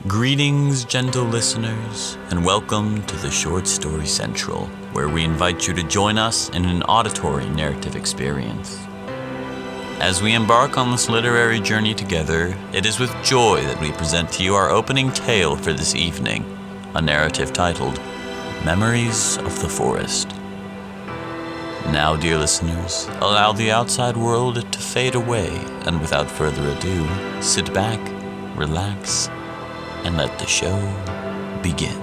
Greetings, gentle listeners, and welcome to the Short Story Central, where we invite you to join us in an auditory narrative experience. As we embark on this literary journey together, it is with joy that we present to you our opening tale for this evening, a narrative titled Memories of the Forest. Now, dear listeners, allow the outside world to fade away, and without further ado, sit back, relax, and let the show begin.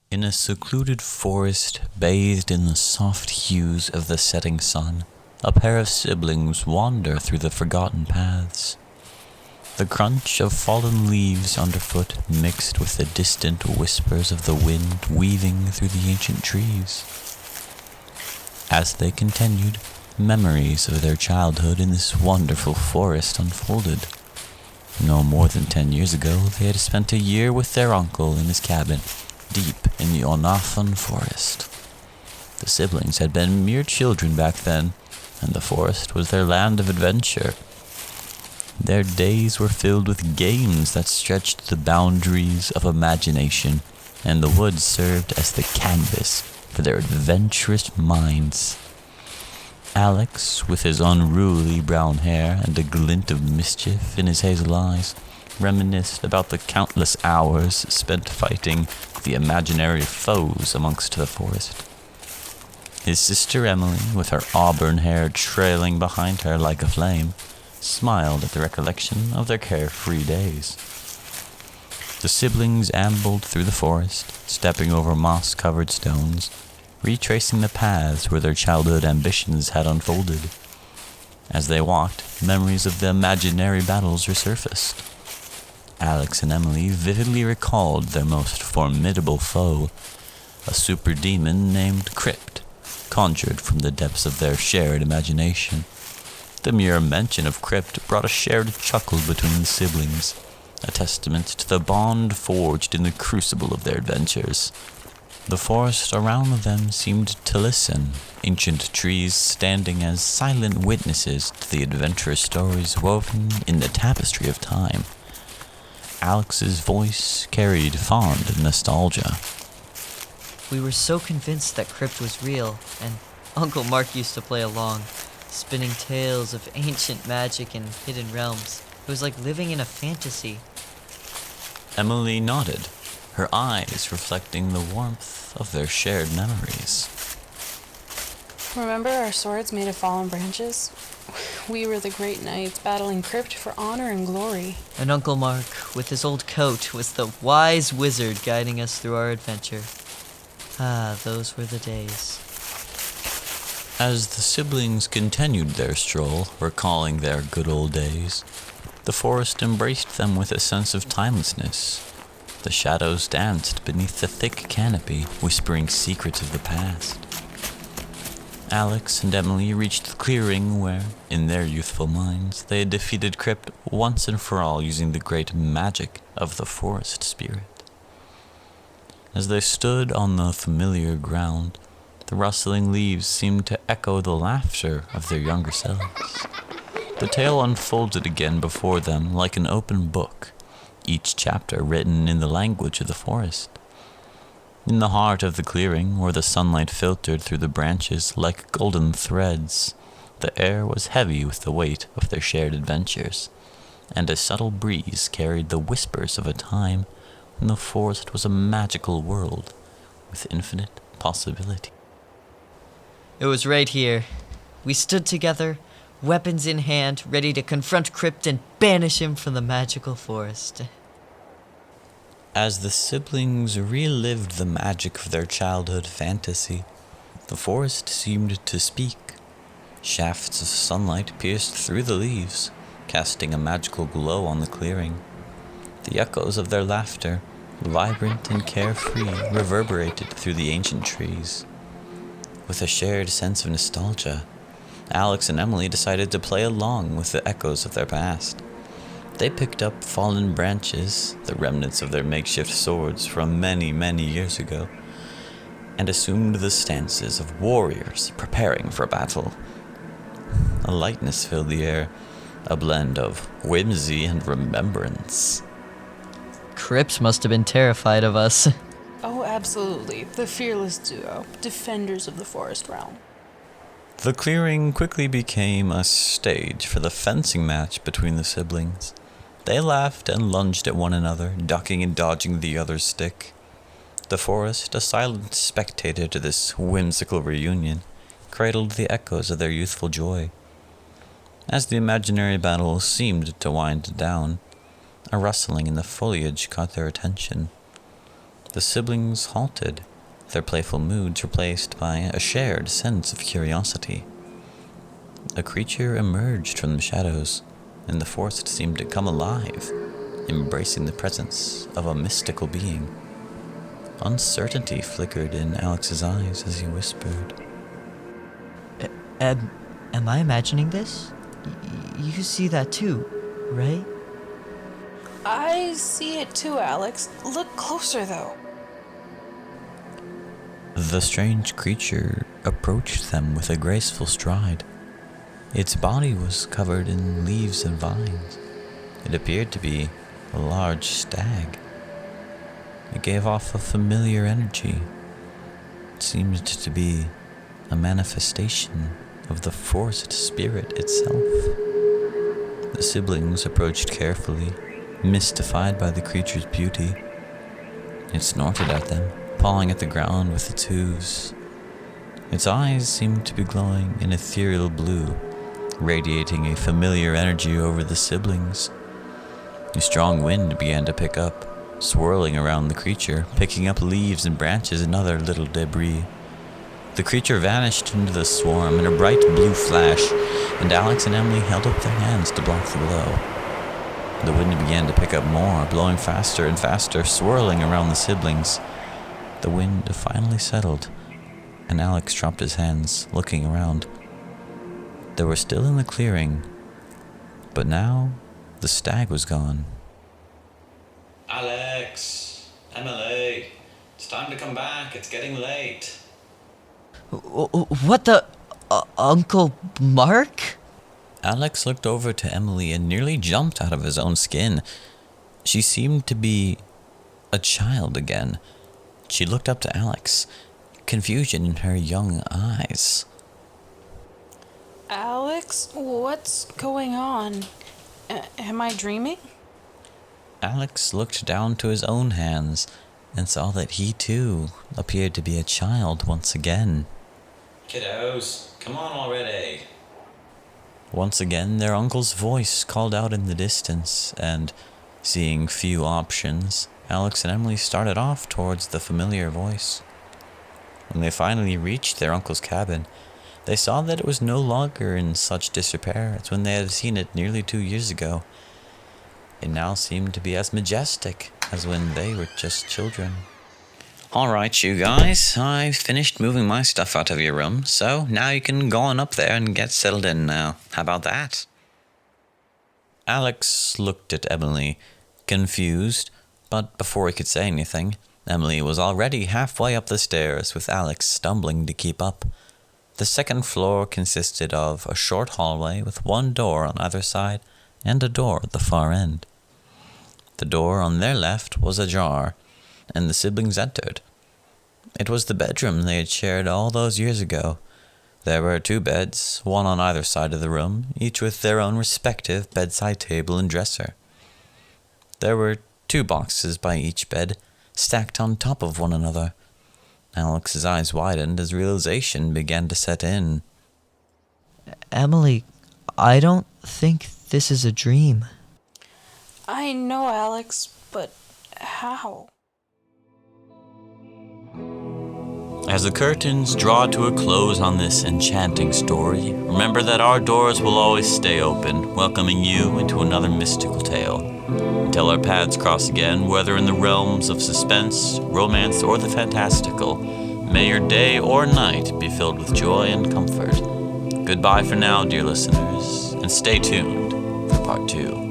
In a secluded forest, bathed in the soft hues of the setting sun, a pair of siblings wander through the forgotten paths. The crunch of fallen leaves underfoot mixed with the distant whispers of the wind weaving through the ancient trees. As they continued, memories of their childhood in this wonderful forest unfolded. No more than 10 years ago, they had spent a year with their uncle in his cabin, deep in the Onophan forest. The siblings had been mere children back then, and the forest was their land of adventure. Their days were filled with games that stretched the boundaries of imagination, and the woods served as the canvas for their adventurous minds. Alex, with his unruly brown hair and a glint of mischief in his hazel eyes, reminisced about the countless hours spent fighting the imaginary foes amongst the forest. His sister Emily, with her auburn hair trailing behind her like a flame, smiled at the recollection of their carefree days. The siblings ambled through the forest, stepping over moss-covered stones, retracing the paths where their childhood ambitions had unfolded. As they walked, memories of the imaginary battles resurfaced. Alex and Emily vividly recalled their most formidable foe, a super demon named Crypt, conjured from the depths of their shared imagination. The mere mention of Crypt brought a shared chuckle between the siblings, a testament to the bond forged in the crucible of their adventures. The forest around them seemed to listen, ancient trees standing as silent witnesses to the adventurous stories woven in the tapestry of time. Alex's voice carried fond nostalgia. We were so convinced that Crypt was real, and Uncle Mark used to play along, spinning tales of ancient magic and hidden realms. It was like living in a fantasy. Emily nodded, her eyes reflecting the warmth of their shared memories. Remember our swords made of fallen branches? We were the great knights battling Crypt for honor and glory. And Uncle Mark, with his old coat, was the wise wizard guiding us through our adventure. Ah, those were the days. As the siblings continued their stroll, recalling their good old days, the forest embraced them with a sense of timelessness. The shadows danced beneath the thick canopy, whispering secrets of the past. Alex and Emily reached the clearing where, in their youthful minds, they had defeated Crypt once and for all using the great magic of the forest spirit. As they stood on the familiar ground, the rustling leaves seemed to echo the laughter of their younger selves. The tale unfolded again before them like an open book, each chapter written in the language of the forest. In the heart of the clearing, where the sunlight filtered through the branches like golden threads, the air was heavy with the weight of their shared adventures, and a subtle breeze carried the whispers of a time when the forest was a magical world with infinite possibility. It was right here. We stood together, weapons in hand, ready to confront Crypt and banish him from the magical forest. As the siblings relived the magic of their childhood fantasy, the forest seemed to speak. Shafts of sunlight pierced through the leaves, casting a magical glow on the clearing. The echoes of their laughter, vibrant and carefree, reverberated through the ancient trees. With a shared sense of nostalgia, Alex and Emily decided to play along with the echoes of their past. They picked up fallen branches, the remnants of their makeshift swords from many, many years ago, and assumed the stances of warriors preparing for battle. A lightness filled the air, a blend of whimsy and remembrance. Crips must have been terrified of us. Oh, absolutely. The fearless duo, defenders of the forest realm. The clearing quickly became a stage for the fencing match between the siblings. They laughed and lunged at one another, ducking and dodging the other's stick. The forest, a silent spectator to this whimsical reunion, cradled the echoes of their youthful joy. As the imaginary battle seemed to wind down, a rustling in the foliage caught their attention. The siblings halted, their playful moods replaced by a shared sense of curiosity. A creature emerged from the shadows, and the forest seemed to come alive, embracing the presence of a mystical being. Uncertainty flickered in Alex's eyes as he whispered, Am I imagining this? You see that too, right? I see it too, Alex. Look closer, though. The strange creature approached them with a graceful stride. Its body was covered in leaves and vines. It appeared to be a large stag. It gave off a familiar energy. It seemed to be a manifestation of the forest spirit itself. The siblings approached carefully, mystified by the creature's beauty. It snorted at them, pawing at the ground with its hooves. Its eyes seemed to be glowing an ethereal blue, radiating a familiar energy over the siblings. A strong wind began to pick up, swirling around the creature, picking up leaves and branches and other little debris. The creature vanished into the swarm in a bright blue flash, and Alex and Emily held up their hands to block the blow. The wind began to pick up more, blowing faster and faster, swirling around the siblings. The wind finally settled, and Alex dropped his hands, looking around. They were still in the clearing, but now the stag was gone. Alex, Emily, it's time to come back. It's getting late. What the... Uncle Mark? Alex looked over to Emily and nearly jumped out of his own skin. She seemed to be a child again. She looked up to Alex, confusion in her young eyes. Alex, what's going on? Am I dreaming? Alex looked down to his own hands and saw that he too appeared to be a child once again. Kiddos, come on already. Once again, their uncle's voice called out in the distance, and, seeing few options, Alex and Emily started off towards the familiar voice. When they finally reached their uncle's cabin, they saw that it was no longer in such disrepair as when they had seen it nearly 2 years ago. It now seemed to be as majestic as when they were just children. Alright, you guys, I've finished moving my stuff out of your room, so now you can go on up there and get settled in now. How about that? Alex looked at Emily, confused, but before he could say anything, Emily was already halfway up the stairs with Alex stumbling to keep up. The second floor consisted of a short hallway with one door on either side and a door at the far end. The door on their left was ajar, and the siblings entered. It was the bedroom they had shared all those years ago. There were 2 beds, one on either side of the room, each with their own respective bedside table and dresser. There were 2 boxes by each bed, stacked on top of one another. Alex's eyes widened as realization began to set in. Emily, I don't think this is a dream. I know, Alex, but how? As the curtains draw to a close on this enchanting story, remember that our doors will always stay open, welcoming you into another mystical tale. Until our paths cross again, whether in the realms of suspense, romance, or the fantastical, may your day or night be filled with joy and comfort. Goodbye for now, dear listeners, and stay tuned for part 2.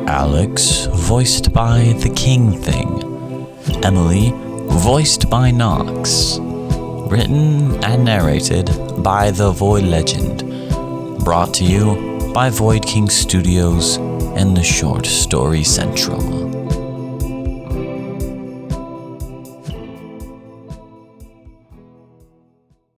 Alex, voiced by TheKingThing. Emily, voiced by Nox. Written and narrated by TheVoidLegend. Brought to you by VoidKing Studios and the Short Story Central.